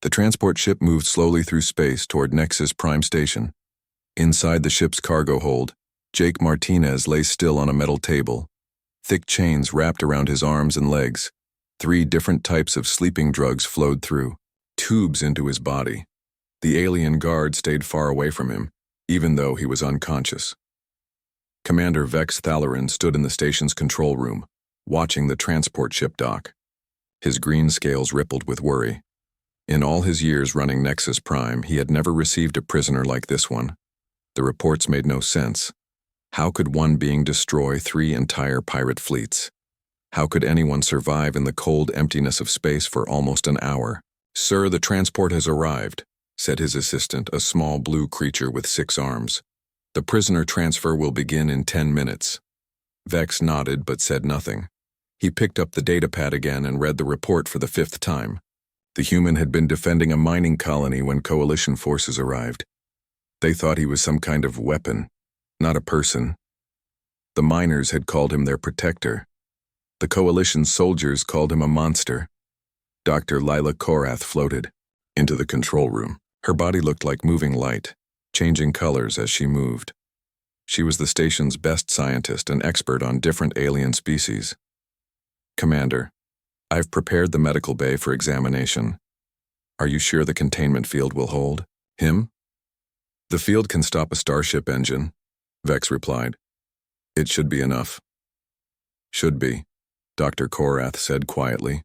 The transport ship moved slowly through space toward Nexus Prime Station. Inside the ship's cargo hold, Jake Martinez lay still on a metal table. Thick chains wrapped around his arms and legs. 3 different types of sleeping drugs flowed through, tubes into his body. The alien guard stayed far away from him, even though he was unconscious. Commander Vex Thalarin stood in the station's control room, watching the transport ship dock. His green scales rippled with worry. In all his years running Nexus Prime, he had never received a prisoner like this one. The reports made no sense. How could one being destroy 3 entire pirate fleets? How could anyone survive in the cold emptiness of space for almost an hour? "Sir, the transport has arrived," said his assistant, a small blue creature with 6 arms. "The prisoner transfer will begin in 10 minutes. Vex nodded but said nothing. He picked up the datapad again and read the report for the 5th time. The human had been defending a mining colony when Coalition forces arrived. They thought he was some kind of weapon, not a person. The miners had called him their protector. The Coalition soldiers called him a monster. Dr. Lila Korath floated into the control room. Her body looked like moving light, changing colors as she moved. She was the station's best scientist and expert on different alien species. "Commander, I've prepared the medical bay for examination. Are you sure the containment field will hold him?" "The field can stop a starship engine," Vex replied. "It should be enough." "Should be," Dr. Korath said quietly.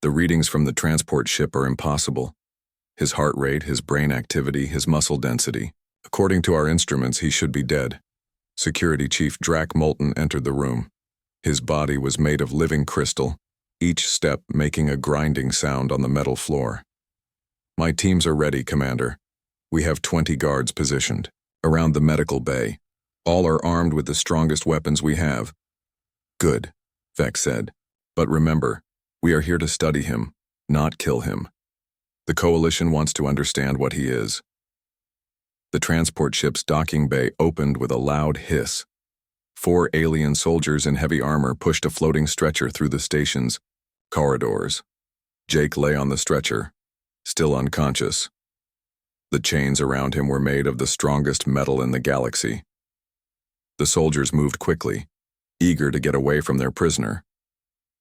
"The readings from the transport ship are impossible. His heart rate, his brain activity, his muscle density. According to our instruments, he should be dead." Security Chief Drac Moulton entered the room. His body was made of living crystal, each step making a grinding sound on the metal floor. "My teams are ready, Commander. We have 20 guards positioned around the medical bay. All are armed with the strongest weapons we have." "Good," Vex said. "But remember, we are here to study him, not kill him. The Coalition wants to understand what he is." The transport ship's docking bay opened with a loud hiss. 4 alien soldiers in heavy armor pushed a floating stretcher through the station's corridors. Jake lay on the stretcher, still unconscious. The chains around him were made of the strongest metal in the galaxy. The soldiers moved quickly, eager to get away from their prisoner.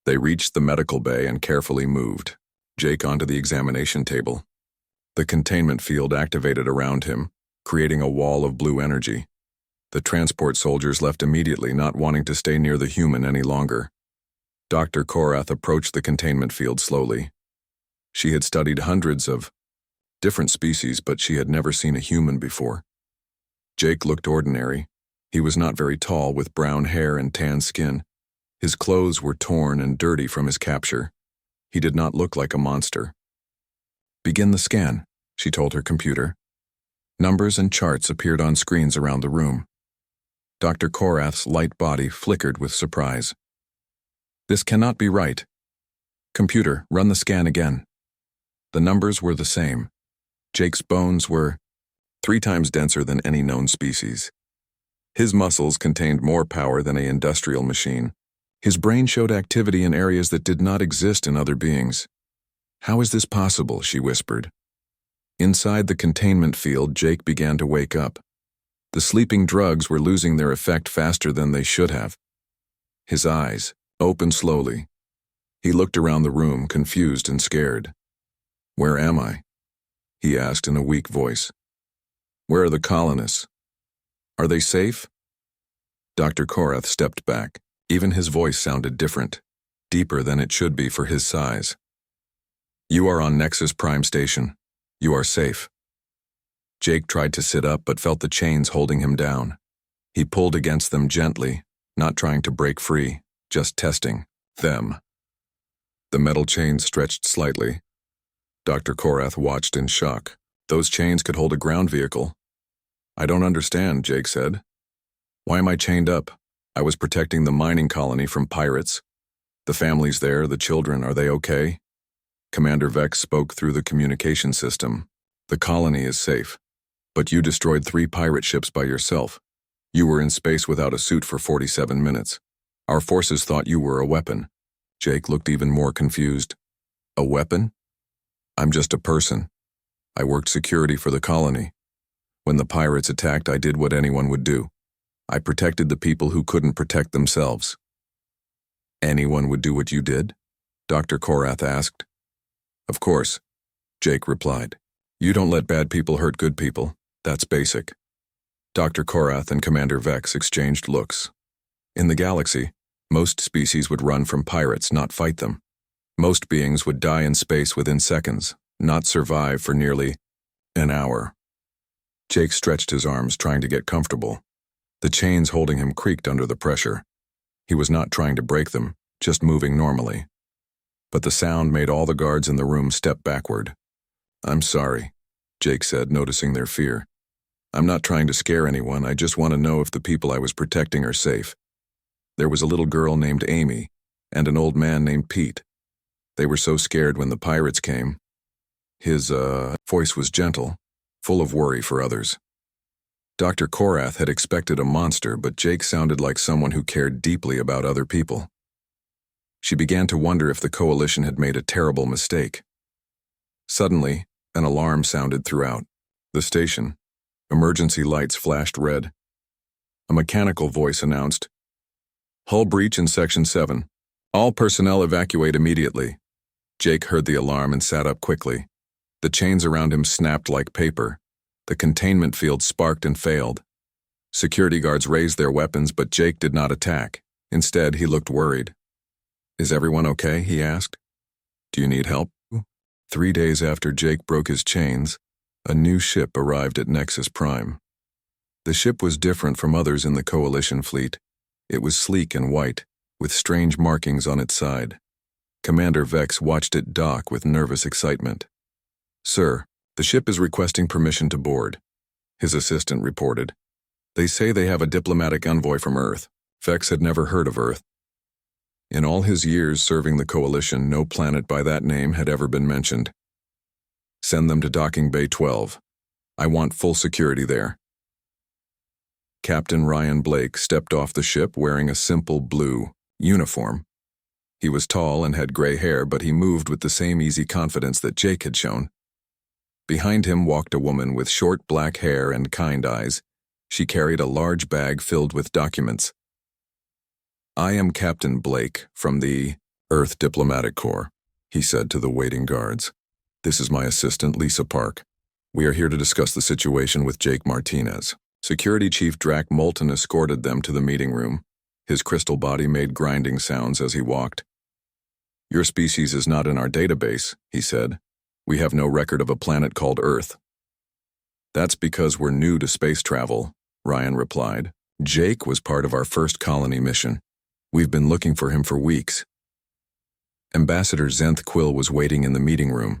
They reached the medical bay and carefully moved Jake onto the examination table. The containment field activated around him, creating a wall of blue energy. The transport soldiers left immediately, not wanting to stay near the human any longer. Dr. Korath approached the containment field slowly. She had studied hundreds of different species, but she had never seen a human before. Jake looked ordinary. He was not very tall, with brown hair and tan skin. His clothes were torn and dirty from his capture. He did not look like a monster. "Begin the scan," she told her computer. Numbers and charts appeared on screens around the room. Dr. Korath's light body flickered with surprise. "This cannot be right. Computer, run the scan again." The numbers were the same. Jake's bones were 3 times denser than any known species. His muscles contained more power than an industrial machine. His brain showed activity in areas that did not exist in other beings. "How is this possible?" she whispered. Inside the containment field, Jake began to wake up. The sleeping drugs were losing their effect faster than they should have. His eyes opened slowly. He looked around the room, confused and scared. "Where am I?" he asked in a weak voice. "Where are the colonists? Are they safe?" Dr. Korath stepped back. Even his voice sounded different, deeper than it should be for his size. "You are on Nexus Prime Station. You are safe." Jake tried to sit up but felt the chains holding him down. He pulled against them gently, not trying to break free, just testing them. The metal chains stretched slightly. Dr. Korath watched in shock. Those chains could hold a ground vehicle. "I don't understand," Jake said. "Why am I chained up? I was protecting the mining colony from pirates. The families there, the children, are they okay?" Commander Vex spoke through the communication system. "The colony is safe. But you destroyed 3 pirate ships by yourself. You were in space without a suit for 47 minutes. Our forces thought you were a weapon." Jake looked even more confused. "A weapon?" I'm just a person. I worked security for the colony. When the pirates attacked, I did what anyone would do. I protected the people who couldn't protect themselves. Anyone would do what you did? Dr. Korath asked. Of course, Jake replied. You don't let bad people hurt good people. That's basic. Dr. Korath and Commander Vex exchanged looks. In the galaxy, most species would run from pirates, not fight them. Most beings would die in space within seconds, not survive for nearly an hour. Jake stretched his arms, trying to get comfortable. The chains holding him creaked under the pressure. He was not trying to break them, just moving normally. But the sound made all the guards in the room step backward. I'm sorry, Jake said, noticing their fear. I'm not trying to scare anyone, I just want to know if the people I was protecting are safe. There was a little girl named Amy, and an old man named Pete. They were so scared when the pirates came. His voice was gentle, full of worry for others. Dr. Korath had expected a monster, but Jake sounded like someone who cared deeply about other people. She began to wonder if the coalition had made a terrible mistake. Suddenly, an alarm sounded throughout the station. Emergency lights flashed red. A mechanical voice announced, "Hull breach in Section 7. All personnel evacuate immediately." Jake heard the alarm and sat up quickly. The chains around him snapped like paper. The containment field sparked and failed. Security guards raised their weapons, but Jake did not attack. Instead, he looked worried. Is everyone okay? He asked. Do you need help? 3 days after Jake broke his chains, a new ship arrived at Nexus Prime. The ship was different from others in the Coalition fleet. It was sleek and white, with strange markings on its side. Commander Vex watched it dock with nervous excitement. Sir, the ship is requesting permission to board, his assistant reported. They say they have a diplomatic envoy from Earth. Vex had never heard of Earth. In all his years serving the Coalition, no planet by that name had ever been mentioned. Send them to Docking Bay 12. I want full security there. Captain Ryan Blake stepped off the ship wearing a simple blue uniform. He was tall and had gray hair, but he moved with the same easy confidence that Jake had shown. Behind him walked a woman with short black hair and kind eyes. She carried a large bag filled with documents. I am Captain Blake from the Earth Diplomatic Corps, he said to the waiting guards. This is my assistant, Lisa Park. We are here to discuss the situation with Jake Martinez. Security Chief Drac Moulton escorted them to the meeting room. His crystal body made grinding sounds as he walked. Your species is not in our database, he said. We have no record of a planet called Earth. That's because we're new to space travel, Ryan replied. Jake was part of our first colony mission. We've been looking for him for weeks. Ambassador Zenth Quill was waiting in the meeting room.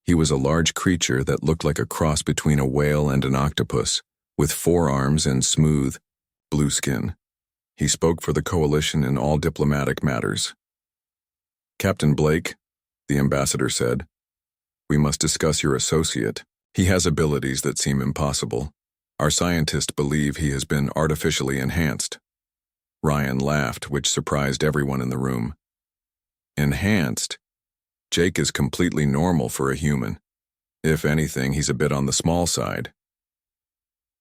He was a large creature that looked like a cross between a whale and an octopus, with 4 arms and smooth, blue skin. He spoke for the Coalition in all diplomatic matters. Captain Blake, the ambassador said, we must discuss your associate. He has abilities that seem impossible. Our scientists believe he has been artificially enhanced. Ryan laughed, which surprised everyone in the room. Enhanced? Jake is completely normal for a human. If anything, he's a bit on the small side.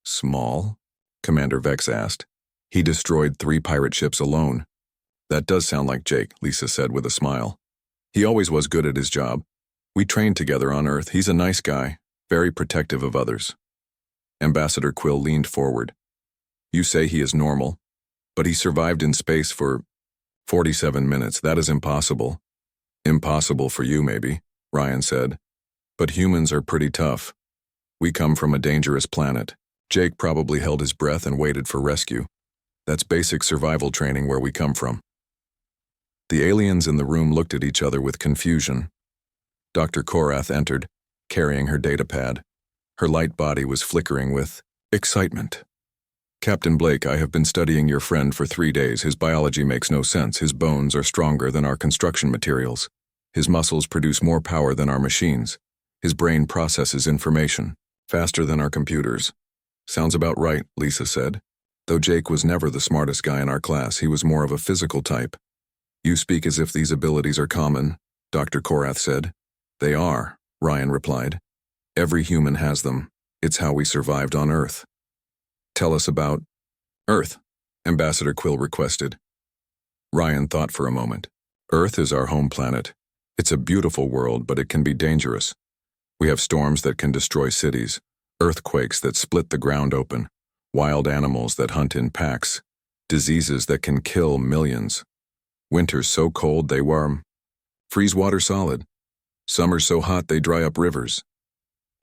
Small? Commander Vex asked. He destroyed 3 pirate ships alone. That does sound like Jake, Lisa said with a smile. He always was good at his job. We trained together on Earth. He's a nice guy, very protective of others. Ambassador Quill leaned forward. You say he is normal, but he survived in space for 47 minutes. That is impossible. Impossible for you, maybe, Ryan said. But humans are pretty tough. We come from a dangerous planet. Jake probably held his breath and waited for rescue. That's basic survival training where we come from. The aliens in the room looked at each other with confusion. Dr. Korath entered, carrying her datapad. Her light body was flickering with excitement. Captain Blake, I have been studying your friend for 3 days. His biology makes no sense. His bones are stronger than our construction materials. His muscles produce more power than our machines. His brain processes information faster than our computers. Sounds about right, Lisa said. Though Jake was never the smartest guy in our class, he was more of a physical type. You speak as if these abilities are common, Dr. Korath said. They are, Ryan replied. Every human has them. It's how we survived on Earth. Tell us about Earth, Ambassador Quill requested. Ryan thought for a moment. Earth is our home planet. It's a beautiful world, but it can be dangerous. We have storms that can destroy cities, earthquakes that split the ground open, wild animals that hunt in packs, diseases that can kill millions. Winters so cold they freeze water solid. Summers so hot they dry up rivers.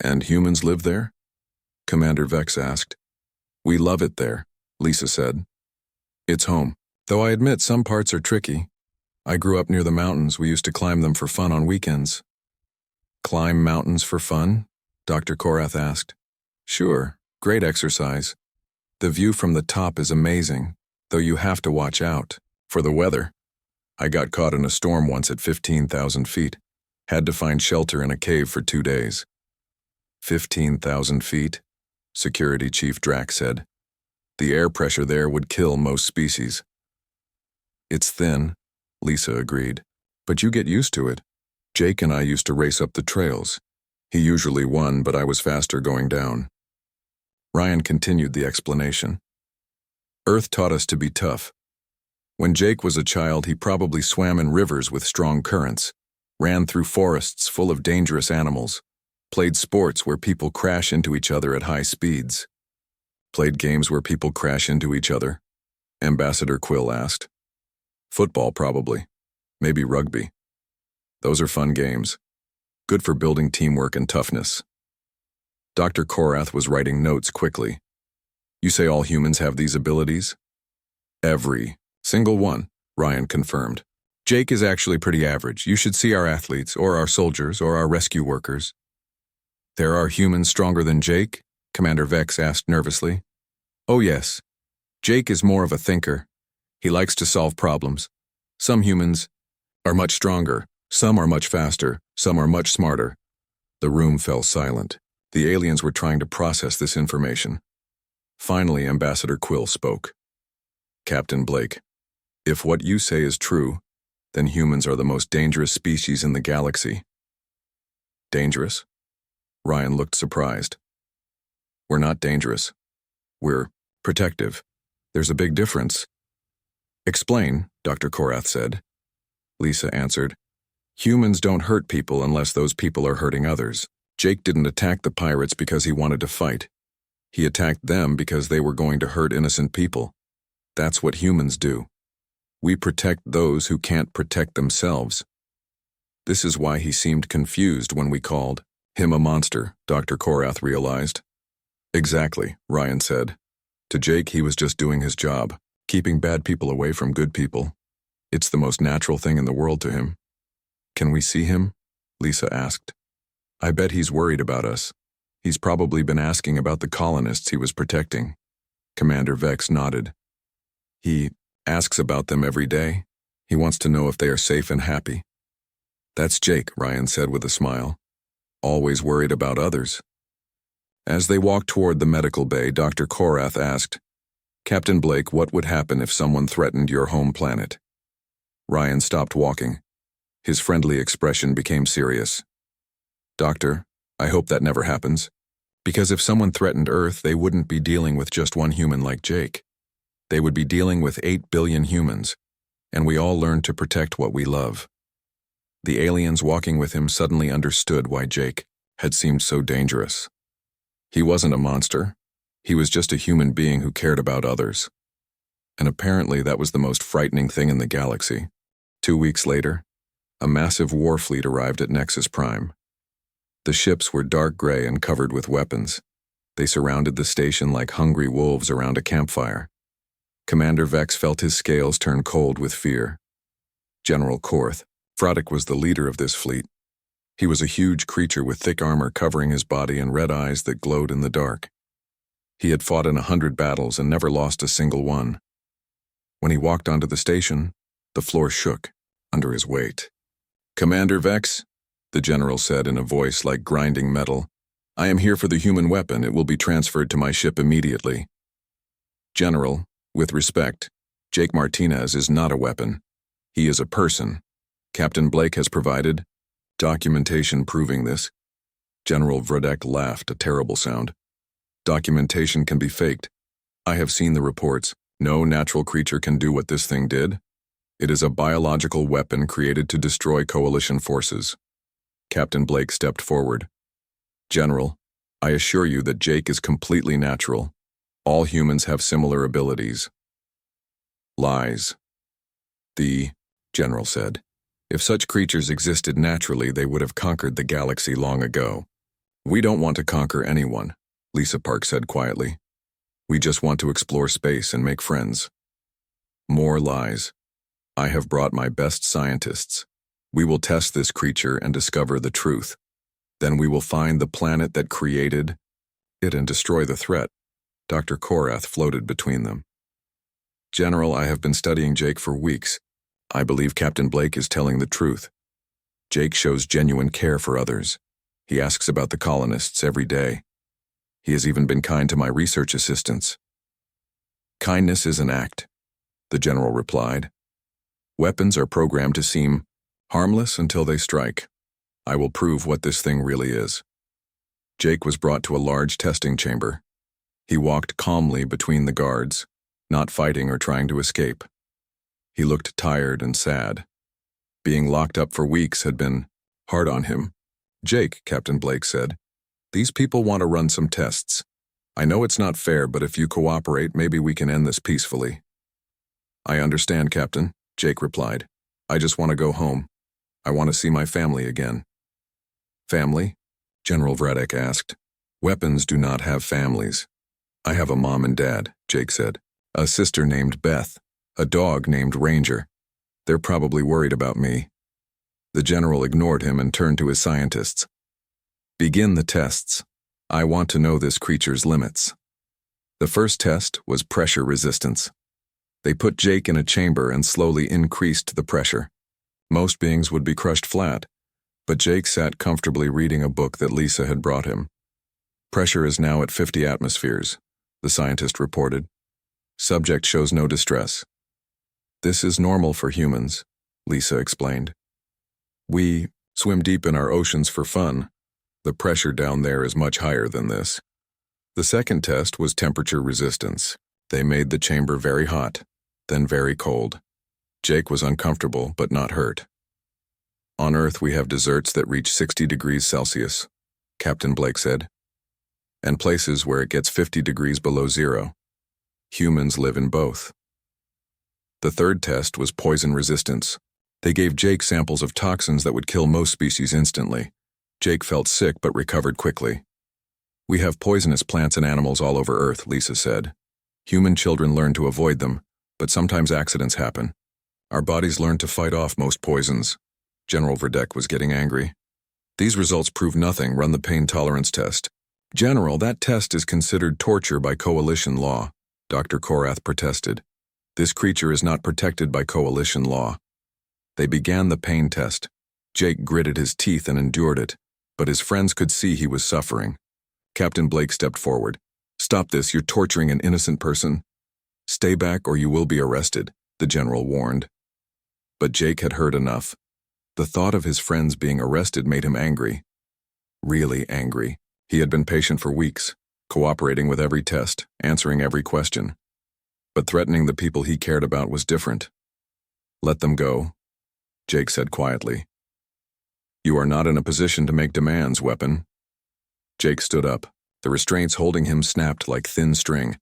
And humans live there? Commander Vex asked. We love it there, Lisa said. It's home, though I admit some parts are tricky. I grew up near the mountains. We used to climb them for fun on weekends. Climb mountains for fun? Dr. Korath asked. Sure, great exercise. The view from the top is amazing, though you have to watch out for the weather. I got caught in a storm once at 15,000 feet. Had to find shelter in a cave for 2 days. 15,000 feet? Security Chief Drax said. The air pressure there would kill most species. It's thin, Lisa agreed, but you get used to it. Jake and I used to race up the trails. He usually won, but I was faster going down. Ryan continued the explanation. Earth taught us to be tough. When Jake was a child, he probably swam in rivers with strong currents, ran through forests full of dangerous animals, played sports where people crash into each other at high speeds. Played games where people crash into each other? Ambassador Quill asked. Football, probably. Maybe rugby. Those are fun games. Good for building teamwork and toughness. Dr. Korath was writing notes quickly. You say all humans have these abilities? Every single one, Ryan confirmed. Jake is actually pretty average. You should see our athletes, or our soldiers, or our rescue workers. There are humans stronger than Jake? Commander Vex asked nervously. Oh yes. Jake is more of a thinker. He likes to solve problems. Some humans are much stronger, some are much faster, some are much smarter. The room fell silent. The aliens were trying to process this information. Finally, Ambassador Quill spoke. Captain Blake, if what you say is true, then humans are the most dangerous species in the galaxy. Dangerous? Ryan looked surprised. We're not dangerous. We're protective. There's a big difference. Explain, Dr. Korath said. Lisa answered. Humans don't hurt people unless those people are hurting others. Jake didn't attack the pirates because he wanted to fight. He attacked them because they were going to hurt innocent people. That's what humans do. We protect those who can't protect themselves. This is why he seemed confused when we called him a monster, Dr. Korath realized. Exactly, Ryan said. To Jake, he was just doing his job, keeping bad people away from good people. It's the most natural thing in the world to him. Can we see him? Lisa asked. I bet he's worried about us. He's probably been asking about the colonists he was protecting. Commander Vex nodded. He asks about them every day. He wants to know if they are safe and happy. That's Jake, Ryan said with a smile. Always worried about others. As they walked toward the medical bay, Dr. Korath asked, Captain Blake, what would happen if someone threatened your home planet? Ryan stopped walking. His friendly expression became serious. Doctor, I hope that never happens. Because if someone threatened Earth, they wouldn't be dealing with just one human like Jake. They would be dealing with 8 billion humans, and we all learned to protect what we love. The aliens walking with him suddenly understood why Jake had seemed so dangerous. He wasn't a monster. He was just a human being who cared about others. And apparently that was the most frightening thing in the galaxy. 2 weeks later, a massive war fleet arrived at Nexus Prime. The ships were dark gray and covered with weapons. They surrounded the station like hungry wolves around a campfire. Commander Vex felt his scales turn cold with fear. General Korth, Froddick was the leader of this fleet. He was a huge creature with thick armor covering his body and red eyes that glowed in the dark. He had fought in 100 battles and never lost a single one. When he walked onto the station, the floor shook under his weight. Commander Vex, the general said in a voice like grinding metal, I am here for the human weapon. It will be transferred to my ship immediately. General, with respect, Jake Martinez is not a weapon. He is a person. Captain Blake has provided documentation proving this. General Vredek laughed, a terrible sound. Documentation can be faked. I have seen the reports. No natural creature can do what this thing did. It is a biological weapon created to destroy coalition forces. Captain Blake stepped forward. General, I assure you that Jake is completely natural. All humans have similar abilities. Lies. The General said. If such creatures existed naturally, they would have conquered the galaxy long ago. We don't want to conquer anyone, Lisa Park said quietly. We just want to explore space and make friends. More lies. I have brought my best scientists. We will test this creature and discover the truth. Then we will find the planet that created it and destroy the threat. Dr. Korath floated between them. General, I have been studying Jake for weeks. I believe Captain Blake is telling the truth. Jake shows genuine care for others. He asks about the colonists every day. He has even been kind to my research assistants. Kindness is an act, the General replied. Weapons are programmed to seem harmless until they strike. I will prove what this thing really is. Jake was brought to a large testing chamber. He walked calmly between the guards, not fighting or trying to escape. He looked tired and sad. Being locked up for weeks had been hard on him. Jake, Captain Blake said, these people want to run some tests. I know it's not fair, but if you cooperate, maybe we can end this peacefully. I understand, Captain, Jake replied. I just want to go home. I want to see my family again. Family? General Vredek asked. Weapons do not have families. I have a mom and dad, Jake said. A sister named Beth. A dog named Ranger. They're probably worried about me. The General ignored him and turned to his scientists. Begin the tests. I want to know this creature's limits. The first test was pressure resistance. They put Jake in a chamber and slowly increased the pressure. Most beings would be crushed flat, but Jake sat comfortably reading a book that Lisa had brought him. Pressure is now at 50 atmospheres, the scientist reported. Subject shows no distress. This is normal for humans, Lisa explained. We swim deep in our oceans for fun. The pressure down there is much higher than this. The second test was temperature resistance. They made the chamber very hot, then very cold. Jake was uncomfortable but not hurt. On Earth we have deserts that reach 60 degrees Celsius, Captain Blake said, and places where it gets 50 degrees below zero. Humans live in both. The third test was poison resistance. They gave Jake samples of toxins that would kill most species instantly. Jake felt sick but recovered quickly. We have poisonous plants and animals all over Earth, Lisa said. Human children learn to avoid them, but sometimes accidents happen. Our bodies learn to fight off most poisons. General Vredek was getting angry. These results prove nothing. Run the pain tolerance test. General, that test is considered torture by coalition law, Dr. Korath protested. This creature is not protected by coalition law. They began the pain test. Jake gritted his teeth and endured it, but his friends could see he was suffering. Captain Blake stepped forward. Stop this, you're torturing an innocent person. Stay back or you will be arrested, the General warned. But Jake had heard enough. The thought of his friends being arrested made him angry. Really angry. He had been patient for weeks, cooperating with every test, answering every question. But threatening the people he cared about was different. Let them go, Jake said quietly. You are not in a position to make demands, weapon. Jake stood up. The restraints holding him snapped like thin string.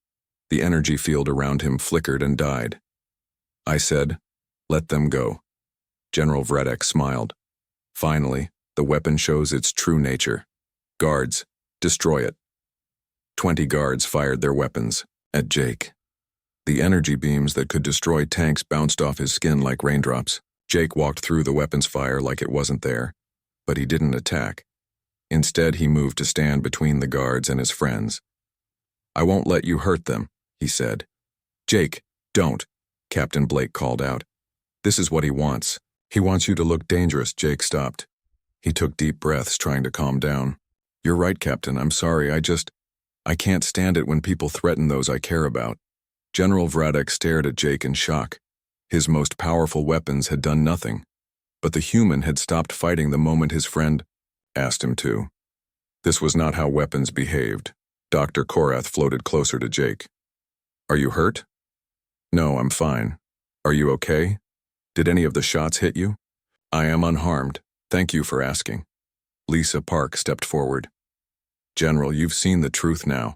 The energy field around him flickered and died. I said, let them go. General Vredek smiled. Finally, the weapon shows its true nature. Guards, destroy it. 20 guards fired their weapons at Jake. The energy beams that could destroy tanks bounced off his skin like raindrops. Jake walked through the weapon's fire like it wasn't there, but he didn't attack. Instead, he moved to stand between the guards and his friends. I won't let you hurt them, he said. Jake, don't, Captain Blake called out. This is what he wants. He wants you to look dangerous. Jake stopped. He took deep breaths, trying to calm down. You're right, Captain. I'm sorry. I can't stand it when people threaten those I care about. General Vredek stared at Jake in shock. His most powerful weapons had done nothing, but the human had stopped fighting the moment his friend asked him to. This was not how weapons behaved. Dr. Korath floated closer to Jake. Are you hurt? No, I'm fine. Are you okay? Did any of the shots hit you? I am unharmed. Thank you for asking. Lisa Park stepped forward. General, you've seen the truth now.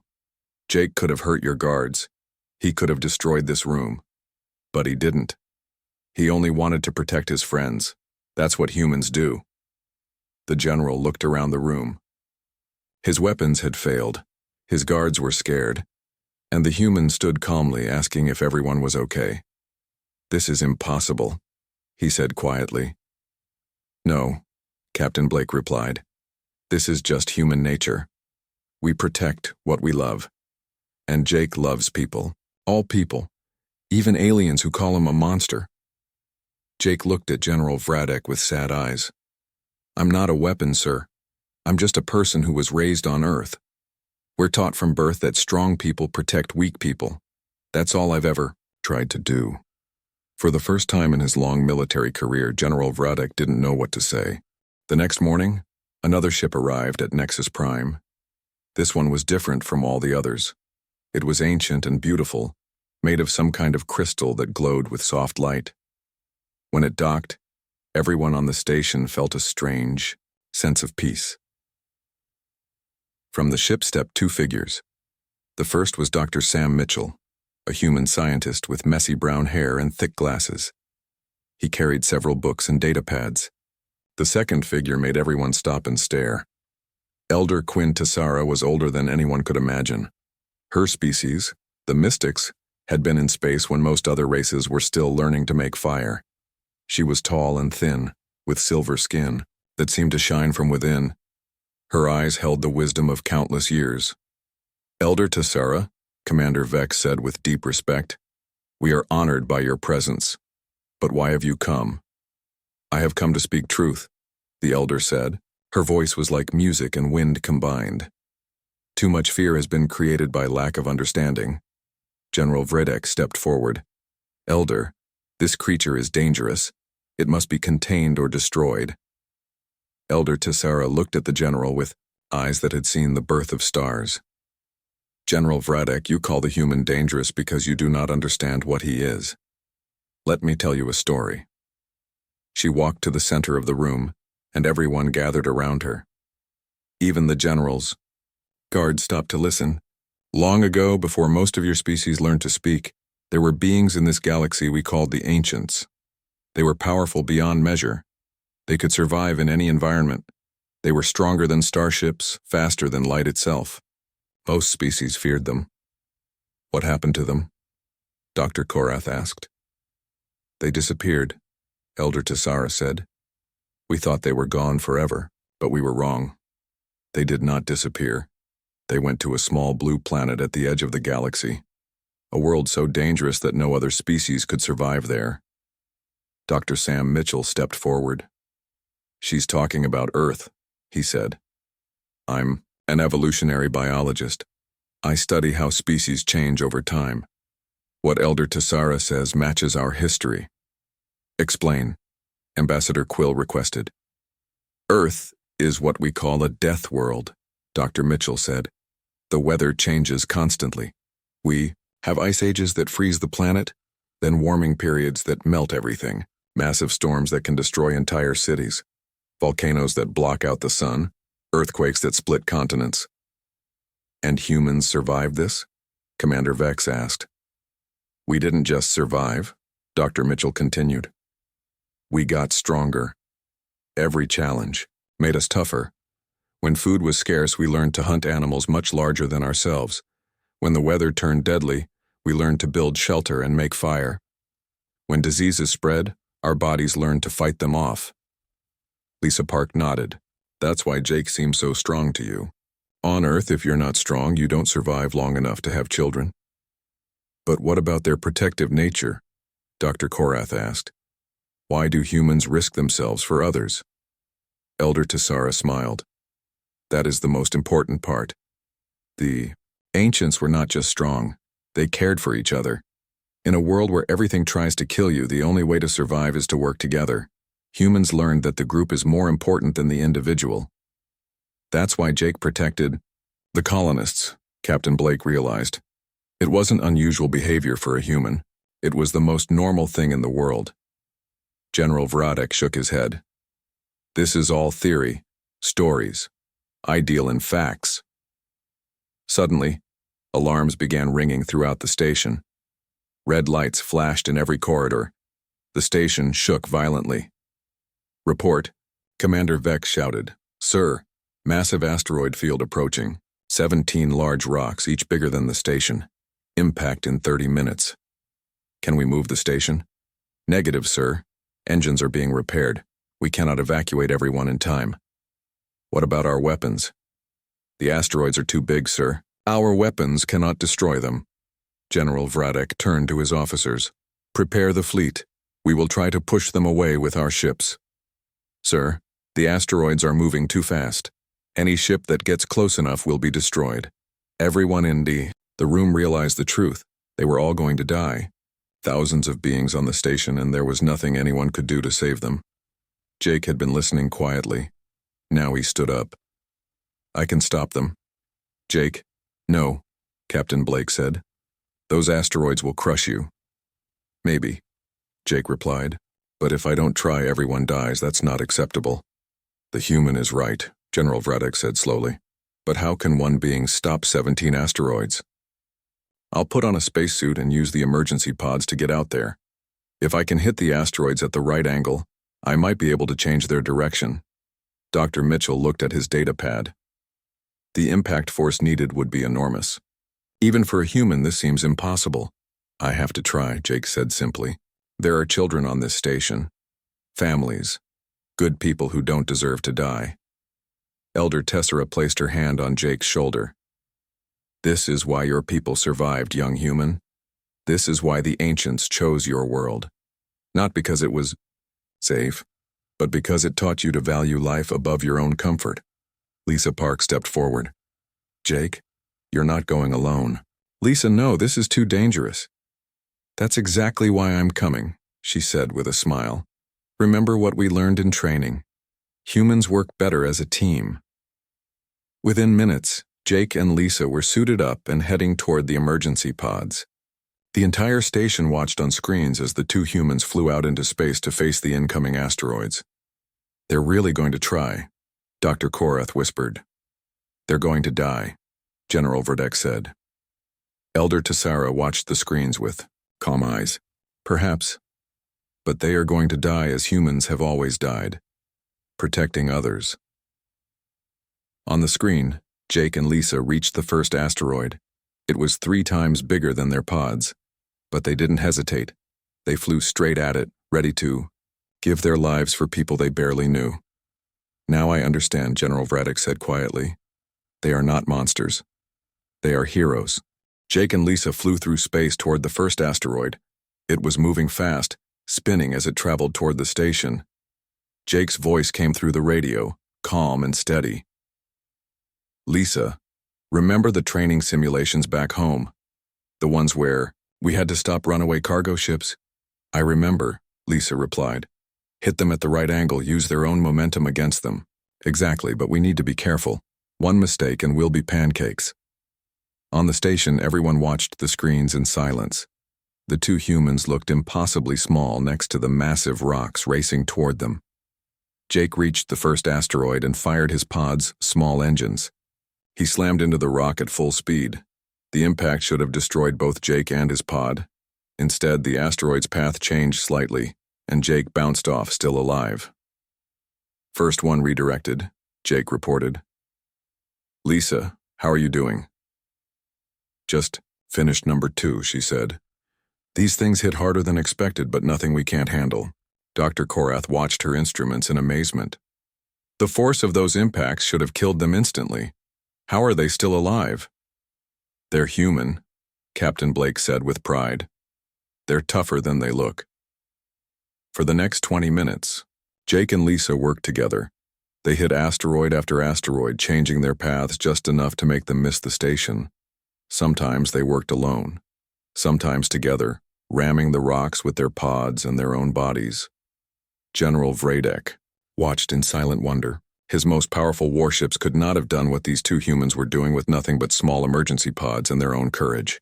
Jake could have hurt your guards. He could have destroyed this room. But he didn't. He only wanted to protect his friends. That's what humans do. The general looked around the room. His weapons had failed. His guards were scared. And the human stood calmly asking if everyone was okay. This is impossible, he said quietly. No, Captain Blake replied. This is just human nature. We protect what we love. And Jake loves people. All people. Even aliens who call him a monster. Jake looked at General Vradek with sad eyes. I'm not a weapon, sir. I'm just a person who was raised on Earth. We're taught from birth that strong people protect weak people. That's all I've ever tried to do. For the first time in his long military career, General Vradek didn't know what to say. The next morning, another ship arrived at Nexus Prime. This one was different from all the others. It was ancient and beautiful, made of some kind of crystal that glowed with soft light. When it docked, everyone on the station felt a strange sense of peace. From the ship stepped two figures. The first was Dr. Sam Mitchell, a human scientist with messy brown hair and thick glasses. He carried several books and data pads. The second figure made everyone stop and stare. Elder Quinn Tessara was older than anyone could imagine. Her species, the Mystics, had been in space when most other races were still learning to make fire. She was tall and thin, with silver skin that seemed to shine from within. Her eyes held the wisdom of countless years. Elder Tessara, Commander Vex said with deep respect, we are honored by your presence. But why have you come? I have come to speak truth, the elder said. Her voice was like music and wind combined. Too much fear has been created by lack of understanding. General Vradek stepped forward. Elder, this creature is dangerous. It must be contained or destroyed. Elder Tessara looked at the general with eyes that had seen the birth of stars. General Vradek, you call the human dangerous because you do not understand what he is. Let me tell you a story. She walked to the center of the room, and everyone gathered around her. Even the generals. Guards stopped to listen. Long ago, before most of your species learned to speak, there were beings in this galaxy we called the Ancients. They were powerful beyond measure. They could survive in any environment. They were stronger than starships, faster than light itself. Most species feared them. What happened to them? Dr. Korath asked. They disappeared, Elder Tessara said. We thought they were gone forever, but we were wrong. They did not disappear. They went to a small blue planet at the edge of the galaxy, a world so dangerous that no other species could survive there. Dr. Sam Mitchell stepped forward. She's talking about Earth, he said. I'm an evolutionary biologist. I study how species change over time. What Elder Tessara says matches our history. Explain, Ambassador Quill requested. Earth is what we call a death world, Dr. Mitchell said. The weather changes constantly. We have ice ages that freeze the planet, then warming periods that melt everything, massive storms that can destroy entire cities, volcanoes that block out the sun, earthquakes that split continents. And humans survive this? Commander Vex asked. We didn't just survive, Dr. Mitchell continued. We got stronger. Every challenge made us tougher. When food was scarce, we learned to hunt animals much larger than ourselves. When the weather turned deadly, we learned to build shelter and make fire. When diseases spread, our bodies learned to fight them off. Lisa Park nodded. That's why Jake seems so strong to you. On Earth, if you're not strong, you don't survive long enough to have children. But what about their protective nature? Dr. Korath asked. Why do humans risk themselves for others? Elder Tessara smiled. That is the most important part. The ancients were not just strong, they cared for each other. In a world where everything tries to kill you, the only way to survive is to work together. Humans learned that the group is more important than the individual. That's why Jake protected the colonists, Captain Blake realized. It wasn't unusual behavior for a human. It was the most normal thing in the world. General Vradek shook his head. This is all theory, stories. I deal in facts. Suddenly, alarms began ringing throughout the station. Red lights flashed in every corridor. The station shook violently. Report, Commander Vex shouted. Sir, massive asteroid field approaching. 17 large rocks, each bigger than the station. Impact in 30 minutes. Can we move the station? Negative, sir. Engines are being repaired. We cannot evacuate everyone in time. What about our weapons? The asteroids are too big, sir. Our weapons cannot destroy them. General Vradek turned to his officers. Prepare the fleet. We will try to push them away with our ships. Sir, the asteroids are moving too fast. Any ship that gets close enough will be destroyed. Everyone in the room realized the truth. They were all going to die. Thousands of beings on the station, and there was nothing anyone could do to save them. Jake had been listening quietly. Now he stood up. I can stop them. Jake, no, Captain Blake said. Those asteroids will crush you. Maybe, Jake replied. But if I don't try, everyone dies. That's not acceptable. The human is right, General Vradek said slowly. But how can one being stop 17 asteroids? I'll put on a spacesuit and use the emergency pods to get out there. If I can hit the asteroids at the right angle, I might be able to change their direction. Dr. Mitchell looked at his data pad. The impact force needed would be enormous. Even for a human, this seems impossible. I have to try, Jake said simply. There are children on this station. Families. Good people who don't deserve to die. Elder Tessera placed her hand on Jake's shoulder. This is why your people survived, young human. This is why the ancients chose your world. Not because it was safe, but because it taught you to value life above your own comfort. Lisa Park stepped forward. Jake, you're not going alone. Lisa, no, this is too dangerous. That's exactly why I'm coming, she said with a smile. Remember what we learned in training. Humans work better as a team. Within minutes, Jake and Lisa were suited up and heading toward the emergency pods. The entire station watched on screens as the two humans flew out into space to face the incoming asteroids. They're really going to try, Dr. Korath whispered. They're going to die, General Vradek said. Elder Tessera watched the screens with calm eyes. Perhaps. But they are going to die as humans have always died, protecting others. On the screen, Jake and Lisa reached the first asteroid. It was 3 times bigger than their pods, but they didn't hesitate. They flew straight at it, ready to give their lives for people they barely knew. Now I understand, General Vradek said quietly. They are not monsters. They are heroes. Jake and Lisa flew through space toward the first asteroid. It was moving fast, spinning as it traveled toward the station. Jake's voice came through the radio, calm and steady. Lisa, remember the training simulations back home? The ones where we had to stop runaway cargo ships? I remember, Lisa replied. Hit them at the right angle, use their own momentum against them. Exactly, but we need to be careful. One mistake and we'll be pancakes. On the station, everyone watched the screens in silence. The two humans looked impossibly small next to the massive rocks racing toward them. Jake reached the first asteroid and fired his pod's small engines. He slammed into the rock at full speed. The impact should have destroyed both Jake and his pod. Instead, the asteroid's path changed slightly, and Jake bounced off still alive. First one redirected, Jake reported. Lisa, how are you doing? Just finished number 2, she said. These things hit harder than expected, but nothing we can't handle. Dr. Korath watched her instruments in amazement. The force of those impacts should have killed them instantly. How are they still alive? They're human, Captain Blake said with pride. They're tougher than they look. For the next 20 minutes, Jake and Lisa worked together. They hit asteroid after asteroid, changing their paths just enough to make them miss the station. Sometimes they worked alone, sometimes together, ramming the rocks with their pods and their own bodies. General Vradek watched in silent wonder. His most powerful warships could not have done what these two humans were doing with nothing but small emergency pods and their own courage.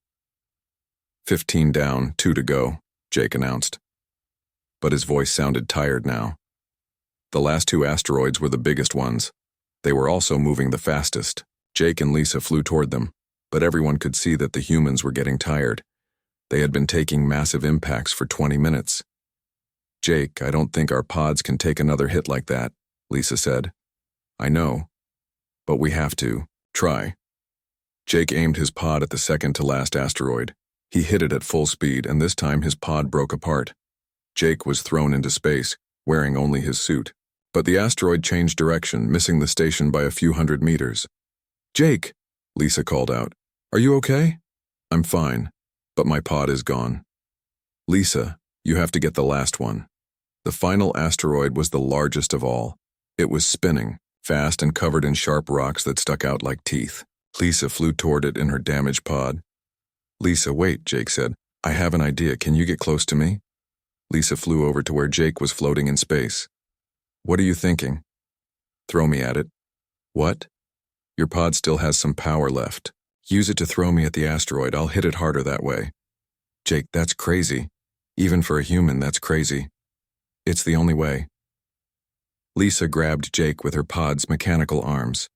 15 down, 2 to go, Jake announced. But his voice sounded tired now. The last 2 asteroids were the biggest ones. They were also moving the fastest. Jake and Lisa flew toward them, but everyone could see that the humans were getting tired. They had been taking massive impacts for 20 minutes. Jake, I don't think our pods can take another hit like that, Lisa said. I know, but we have to. Try. Jake aimed his pod at the second to last asteroid. He hit it at full speed, and this time his pod broke apart. Jake was thrown into space, wearing only his suit. But the asteroid changed direction, missing the station by a few hundred meters. Jake, Lisa called out. Are you okay? I'm fine, but my pod is gone. Lisa, you have to get the last one. The final asteroid was the largest of all. It was spinning, fast and covered in sharp rocks that stuck out like teeth. Lisa flew toward it in her damaged pod. Lisa, wait, Jake said. I have an idea. Can you get close to me? Lisa flew over to where Jake was floating in space. What are you thinking? Throw me at it. What? Your pod still has some power left. Use it to throw me at the asteroid. I'll hit it harder that way. Jake, that's crazy. Even for a human, that's crazy. It's the only way. Lisa grabbed Jake with her pod's mechanical arms.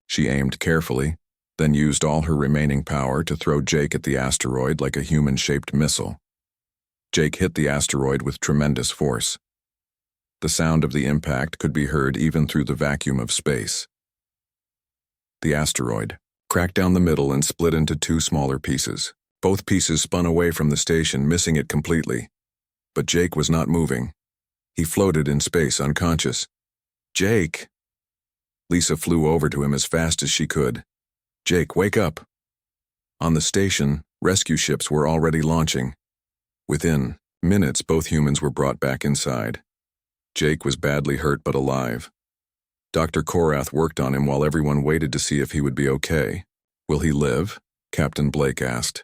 She aimed carefully, then used all her remaining power to throw Jake at the asteroid like a human-shaped missile. Jake hit the asteroid with tremendous force. The sound of the impact could be heard even through the vacuum of space. The asteroid cracked down the middle and split into 2 smaller pieces. Both pieces spun away from the station, missing it completely. But Jake was not moving. He floated in space, unconscious. Jake! Lisa flew over to him as fast as she could. Jake, wake up! On the station, rescue ships were already launching. Within minutes, both humans were brought back inside. Jake was badly hurt but alive. Dr. Korath worked on him while everyone waited to see if he would be okay. Will he live? Captain Blake asked.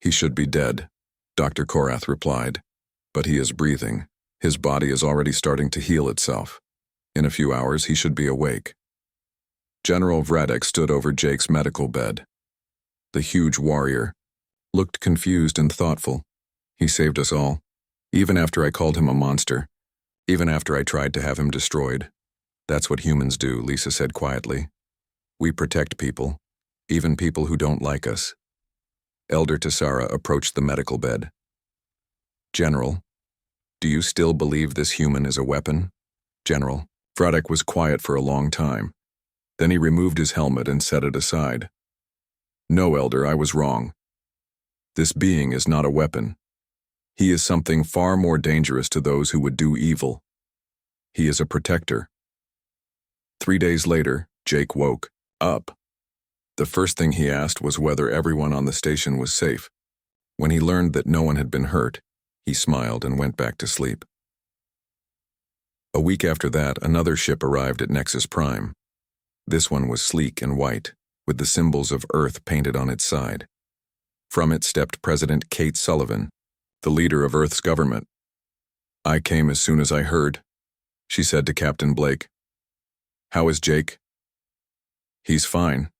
He should be dead, Dr. Korath replied. But he is breathing. His body is already starting to heal itself. In a few hours, he should be awake. General Vradek stood over Jake's medical bed. The huge warrior looked confused and thoughtful. He saved us all, even after I called him a monster, even after I tried to have him destroyed. That's what humans do, Lisa said quietly. We protect people, even people who don't like us. Elder Tessara approached the medical bed. General, do you still believe this human is a weapon? General, Vradek was quiet for a long time. Then he removed his helmet and set it aside. No, Elder, I was wrong. This being is not a weapon. He is something far more dangerous to those who would do evil. He is a protector. 3 days later, Jake woke up. The first thing he asked was whether everyone on the station was safe. When he learned that no one had been hurt, he smiled and went back to sleep. A week after that, another ship arrived at Nexus Prime. This one was sleek and white, with the symbols of Earth painted on its side. From it stepped President Kate Sullivan, the leader of Earth's government. I came as soon as I heard, she said to Captain Blake. How is Jake? He's fine.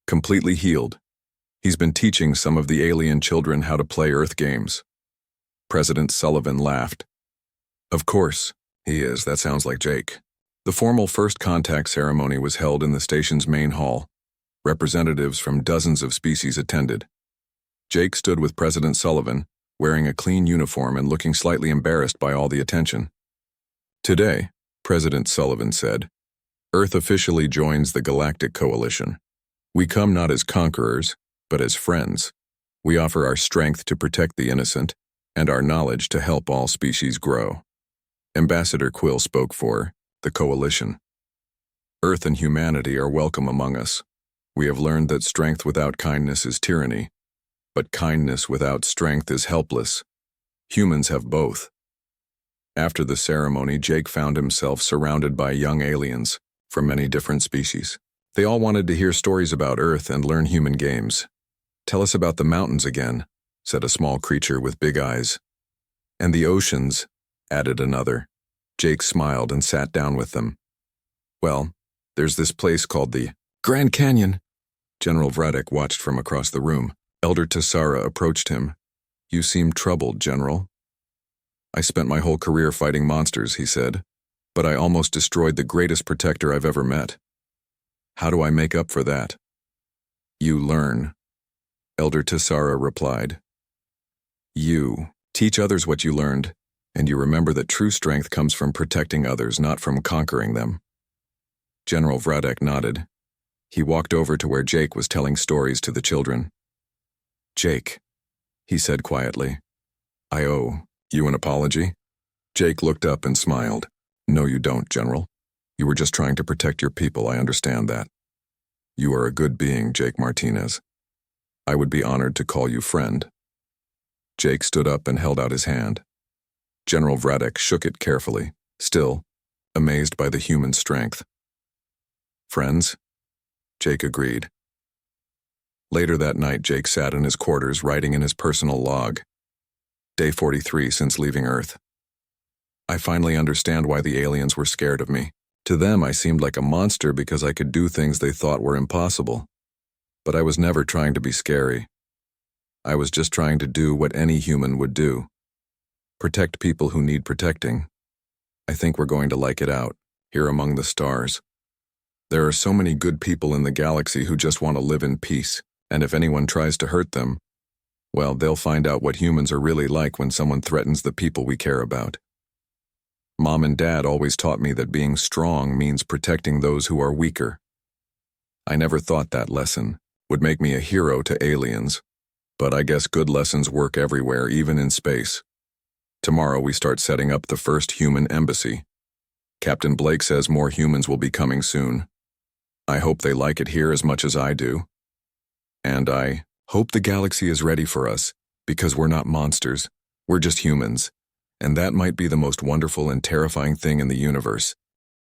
Completely healed. He's been teaching some of the alien children how to play Earth games. President Sullivan laughed. Of course, he is. That sounds like Jake. The formal first contact ceremony was held in the station's main hall. Representatives from dozens of species attended. Jake stood with President Sullivan, wearing a clean uniform and looking slightly embarrassed by all the attention. Today, President Sullivan said, Earth officially joins the Galactic Coalition. We come not as conquerors, but as friends. We offer our strength to protect the innocent and our knowledge to help all species grow. Ambassador Quill spoke for the Coalition. Earth and humanity are welcome among us. We have learned that strength without kindness is tyranny, but kindness without strength is helpless. Humans have both. After the ceremony, Jake found himself surrounded by young aliens from many different species. They all wanted to hear stories about Earth and learn human games. Tell us about the mountains again, said a small creature with big eyes. And the oceans, added another. Jake smiled and sat down with them. Well, there's this place called the Grand Canyon. General Vradek watched from across the room. Elder Tessara approached him. You seem troubled, General. I spent my whole career fighting monsters, he said, but I almost destroyed the greatest protector I've ever met. How do I make up for that? You learn, Elder Tessara replied. You teach others what you learned, and you remember that true strength comes from protecting others, not from conquering them. General Vradek nodded. He walked over to where Jake was telling stories to the children. Jake, he said quietly, I owe you an apology. Jake looked up and smiled. No, you don't, General. You were just trying to protect your people, I understand that. You are a good being, Jake Martinez. I would be honored to call you friend. Jake stood up and held out his hand. General Vradek shook it carefully, still amazed by the human strength. Friends? Jake agreed. Later that night, Jake sat in his quarters writing in his personal log. Day 43 since leaving Earth. I finally understand why the aliens were scared of me. To them, I seemed like a monster because I could do things they thought were impossible. But I was never trying to be scary. I was just trying to do what any human would do. Protect people who need protecting. I think we're going to like it out, here among the stars. There are so many good people in the galaxy who just want to live in peace, and if anyone tries to hurt them, well, they'll find out what humans are really like when someone threatens the people we care about. Mom and Dad always taught me that being strong means protecting those who are weaker. I never thought that lesson would make me a hero to aliens, but I guess good lessons work everywhere, even in space. Tomorrow we start setting up the first human embassy. Captain Blake says more humans will be coming soon. I hope they like it here as much as I do. And I hope the galaxy is ready for us, because we're not monsters, we're just humans, and that might be the most wonderful and terrifying thing in the universe.